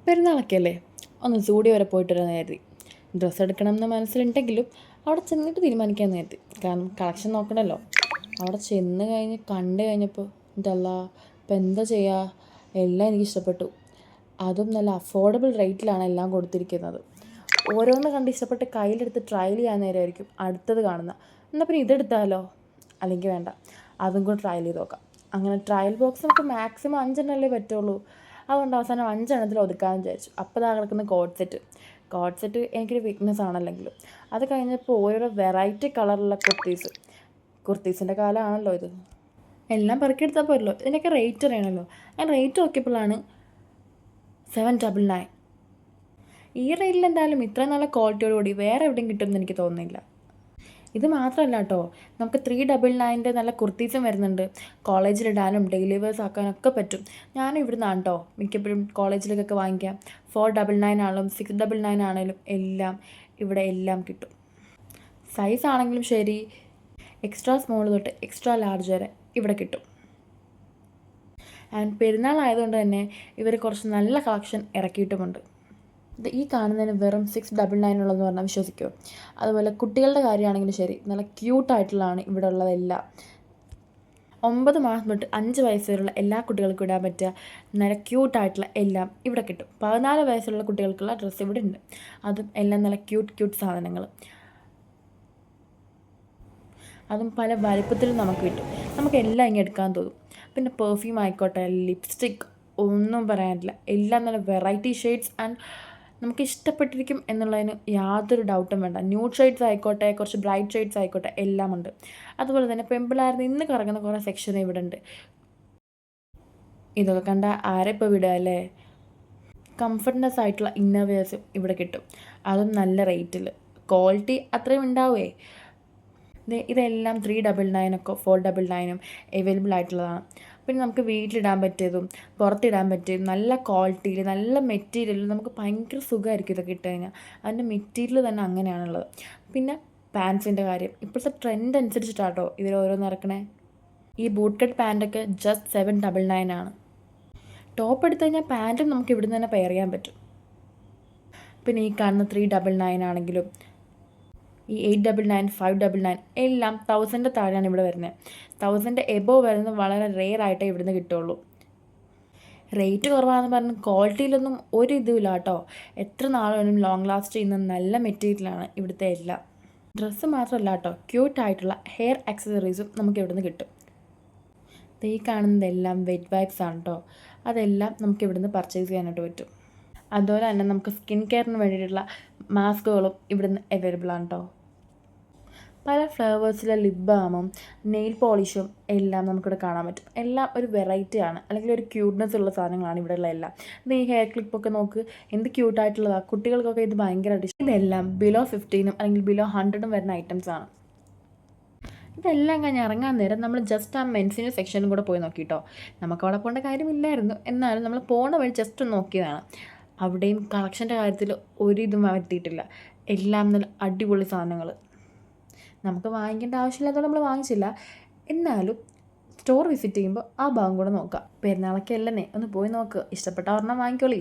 പെരുന്നാളൊക്കെ അല്ലേ, ഒന്ന് സൂടി വരെ പോയിട്ട് വരാൻ കരുതി. ഡ്രസ്സ് എടുക്കണം എന്ന് മനസ്സിലുണ്ടെങ്കിലും അവിടെ ചെന്നിട്ട് തീരുമാനിക്കാമെന്ന് കരുതി. കാരണം കളക്ഷൻ നോക്കണമല്ലോ. അവിടെ ചെന്ന് കഴിഞ്ഞ് കണ്ടു കഴിഞ്ഞപ്പോൾ ഇതല്ല, ഇപ്പം എന്താ ചെയ്യുക, എല്ലാം എനിക്ക് ഇഷ്ടപ്പെട്ടു. അതും നല്ല അഫോർഡബിൾ റേറ്റിലാണ് എല്ലാം കൊടുത്തിരിക്കുന്നത്. ഓരോന്ന് കണ്ട് ഇഷ്ടപ്പെട്ട് കയ്യിലെടുത്ത് ട്രയൽ ചെയ്യാൻ നേരമായിരിക്കും അടുത്തത് കാണുന്നത്. എന്നാൽ പിന്നെ ഇതെടുത്താലോ, അല്ലെങ്കിൽ വേണ്ട അതും കൂടെ ട്രയൽ ചെയ്ത് നോക്കാം. അങ്ങനെ ട്രയൽ ബോക്സ് നമുക്ക് മാക്സിമം 5 പറ്റുള്ളൂ. അതുകൊണ്ട് അവസാനം 5 ഒതുക്കാമെന്ന് വിചാരിച്ചു. അപ്പോൾ ഇതാ കിടക്കുന്ന കോഡ് സെറ്റ് എനിക്കൊരു വീക്ക്നെസ് ആണല്ലെങ്കിലും. അത് കഴിഞ്ഞപ്പോൾ ഓരോരോ വെറൈറ്റി കളറുള്ള കുർത്തീസിൻ്റെ കാലമാണല്ലോ ഇത്. എല്ലാം പെറുക്കിയെടുത്താൽ പോരല്ലോ, ഇതിനൊക്കെ റേറ്റ് അറിയണമല്ലോ. ഞാൻ റേറ്റ് നോക്കിയപ്പോഴാണ് 799. ഈ റേറ്റിൽ എന്തായാലും ഇത്ര നല്ല ക്വാളിറ്റിയോടുകൂടി വേറെ എവിടെയും കിട്ടുമെന്ന് എനിക്ക് തോന്നുന്നില്ല. ഇത് മാത്രമല്ല കേട്ടോ, നമുക്ക് 399 നല്ല കുർത്തീസും വരുന്നുണ്ട്. കോളേജിലിടാനും ഡെയിലി വെയർസ് ആക്കാനൊക്കെ പറ്റും. ഞാനും ഇവിടെ നിന്നാണ് കേട്ടോ മിക്കപ്പോഴും കോളേജിലേക്കൊക്കെ വാങ്ങിക്കാം. 499 ആണെങ്കിലും 699 ആണെങ്കിലും ഇവിടെ എല്ലാം കിട്ടും. സൈസ് ആണെങ്കിലും ശരി, എക്സ്ട്രാ സ്മോൾ തൊട്ട് എക്സ്ട്രാ ലാർജ് വരെ ഇവിടെ കിട്ടും. ആൻഡ് പെരുന്നാൾ ആയതുകൊണ്ട് തന്നെ ഇവർ കുറച്ച് നല്ല കളക്ഷൻ ഇറക്കിയിട്ടുമുണ്ട്. ഇത് ഈ കാണുന്നതിന് വെറും 699 ഉള്ളതെന്ന് പറഞ്ഞാൽ വിശ്വസിക്കുമോ? അതുപോലെ കുട്ടികളുടെ കാര്യമാണെങ്കിലും ശരി, നല്ല ക്യൂട്ടായിട്ടുള്ളതാണ് ഇവിടെ ഉള്ളതെല്ലാം. 9 മാസം തൊട്ട് 5 വയസ്സ് വരെയുള്ള എല്ലാ കുട്ടികൾക്കും ഇടാൻ പറ്റുക നല്ല ക്യൂട്ടായിട്ടുള്ള എല്ലാം ഇവിടെ കിട്ടും. 14 വയസ്സുള്ള കുട്ടികൾക്കുള്ള ഡ്രസ്സ് ഇവിടെ ഉണ്ട്. അതും എല്ലാം നല്ല ക്യൂട്ട് സാധനങ്ങൾ. അതും പല വലുപ്പത്തിലും നമുക്ക് കിട്ടും. നമുക്ക് എല്ലാം ഇങ്ങനെ എടുക്കാൻ തോന്നും. പിന്നെ പെർഫ്യൂം ആയിക്കോട്ടെ, ലിപ്സ്റ്റിക്, ഒന്നും പറയാനില്ല. എല്ലാം നല്ല വെറൈറ്റി ഷെയ്ഡ്സ് ആൻഡ് നമുക്ക് ഇഷ്ടപ്പെട്ടിരിക്കും എന്നുള്ളതിന് യാതൊരു ഡൗട്ടും വേണ്ട. ന്യൂഡ് ഷെയ്ഡ്സ് ആയിക്കോട്ടെ, കുറച്ച് ബ്രൈറ്റ് ഷെയ്ഡ്സ് ആയിക്കോട്ടെ, എല്ലാം ഉണ്ട്. അതുപോലെ തന്നെ പെമ്പിളായിരുന്നു ഇന്ന് കറങ്ങുന്ന കുറേ സെക്ഷൻ ഇവിടെ ഉണ്ട്. ഇതൊക്കെ കണ്ട ആരെ ഇപ്പോൾ വിടുക അല്ലേ. കംഫർട്ട്നെസ് ആയിട്ടുള്ള ഇന്നർവെയർസും ഇവിടെ കിട്ടും. അതും നല്ല റേറ്റിൽ. ക്വാളിറ്റി അത്രയും ഉണ്ടാവുമേ. ഇതെല്ലാം 399 499 അവൈലബിൾ ആയിട്ടുള്ളതാണ്. പിന്നെ നമുക്ക് വീട്ടിലിടാൻ പറ്റിയതും പുറത്തിടാൻ പറ്റിയതും നല്ല ക്വാളിറ്റിയിൽ നല്ല മെറ്റീരിയലും നമുക്ക് ഭയങ്കര സുഖമായിരിക്കും ഇതൊക്കെ ഇട്ട് കഴിഞ്ഞാൽ. അതിൻ്റെ മെറ്റീരിയൽ തന്നെ അങ്ങനെയാണുള്ളത്. പിന്നെ പാൻസിൻ്റെ കാര്യം ഇപ്പോഴത്തെ ട്രെൻഡ് അനുസരിച്ചിട്ടാട്ടോ ഇവർ ഓരോന്ന് ഇറക്കണേ. ഈ ബൂട്ട് കട്ട് പാൻറ്റൊക്കെ ജസ്റ്റ് 799 ആണ്. ടോപ്പ് എടുത്തു കഴിഞ്ഞാൽ പാൻറ്റും നമുക്ക് ഇവിടുന്ന് തന്നെ പെയർ ചെയ്യാൻ പറ്റും. പിന്നെ ഈ കാണുന്ന 399 ആണെങ്കിലും ഈ 899 599 എല്ലാം 1000 താഴെയാണ് ഇവിടെ വരുന്നത്. 1000 എബോവ് വരുന്നത് വളരെ റെയർ ആയിട്ടേ ഇവിടുന്ന് കിട്ടുള്ളൂ. റേറ്റ് കുറവാണെന്ന് പറഞ്ഞ് ക്വാളിറ്റിയിലൊന്നും ഒരു ഇതുമില്ല കേട്ടോ. എത്ര നാൾ വേണം ലോങ് ലാസ്റ്റ് ചെയ്യുന്ന നല്ല മെറ്റീരിയലാണ് ഇവിടുത്തെ എല്ലാം. ഡ്രസ്സ് മാത്രമല്ല കേട്ടോ, ക്യൂട്ടായിട്ടുള്ള ഹെയർ ആക്സസറീസും നമുക്ക് ഇവിടുന്ന് കിട്ടും. ഈ കാണുന്നതെല്ലാം വെറ്റ് വൈപ്സ് ആണ് കേട്ടോ. അതെല്ലാം നമുക്ക് ഇവിടുന്ന് പർച്ചേസ് ചെയ്യാനായിട്ട് പറ്റും. അതുപോലെ തന്നെ നമുക്ക് സ്കിൻ കെയറിന് വേണ്ടിയിട്ടുള്ള മാസ്കുകളും ഇവിടുന്ന് അവൈലബിൾ ആണ് കേട്ടോ. പല ഫ്ലേവേഴ്സിലെ ലിപ് ബാമും നെയിൽ പോളിഷും എല്ലാം നമുക്കിവിടെ കാണാൻ പറ്റും. എല്ലാം ഒരു വെറൈറ്റിയാണ്, അല്ലെങ്കിൽ ഒരു ക്യൂട്ട്നെസ് ഉള്ള സാധനങ്ങളാണ് ഇവിടെയുള്ള എല്ലാം. ഇത് ഈ ഹെയർ ക്ലിപ്പൊക്കെ നോക്ക്, എന്ത് ക്യൂട്ടായിട്ടുള്ളതാണ്. കുട്ടികൾക്കൊക്കെ ഇത് ഭയങ്കരമായിട്ട് ഇഷ്ടം. ഇതെല്ലാം ബിലോ 15 അല്ലെങ്കിൽ ബിലോ 100 വരുന്ന ഐറ്റംസാണ്. ഇതെല്ലാം കഴിഞ്ഞ് ഇറങ്ങാൻ നേരം നമ്മൾ ജസ്റ്റ് ആ മെൻസിൻ്റെ സെക്ഷനും കൂടെ പോയി നോക്കിയിട്ടോ. നമുക്ക് അവിടെ പോകേണ്ട കാര്യമില്ലായിരുന്നു, എന്നാലും നമ്മൾ പോണ വഴി ജസ്റ്റ് ഒന്ന് നോക്കിയതാണ്. അവിടെയും കളക്ഷൻ്റെ കാര്യത്തിൽ ഒരിതും എത്തിയിട്ടില്ല. എല്ലാം നല്ല അടിപൊളി സാധനങ്ങൾ. നമുക്ക് വാങ്ങിക്കേണ്ട ആവശ്യമില്ലാത്തതുകൊണ്ട് നമ്മൾ വാങ്ങിച്ചില്ല. എന്നാലും സ്റ്റോർ വിസിറ്റ് ചെയ്യുമ്പോൾ ആ ഭാഗം കൂടെ നോക്കാം. പെരുന്നാളൊക്കെ അല്ലെന്നേ, ഒന്ന് പോയി നോക്കുക. ഇഷ്ടപ്പെട്ട ഒരെണ്ണം വാങ്ങിക്കോളി.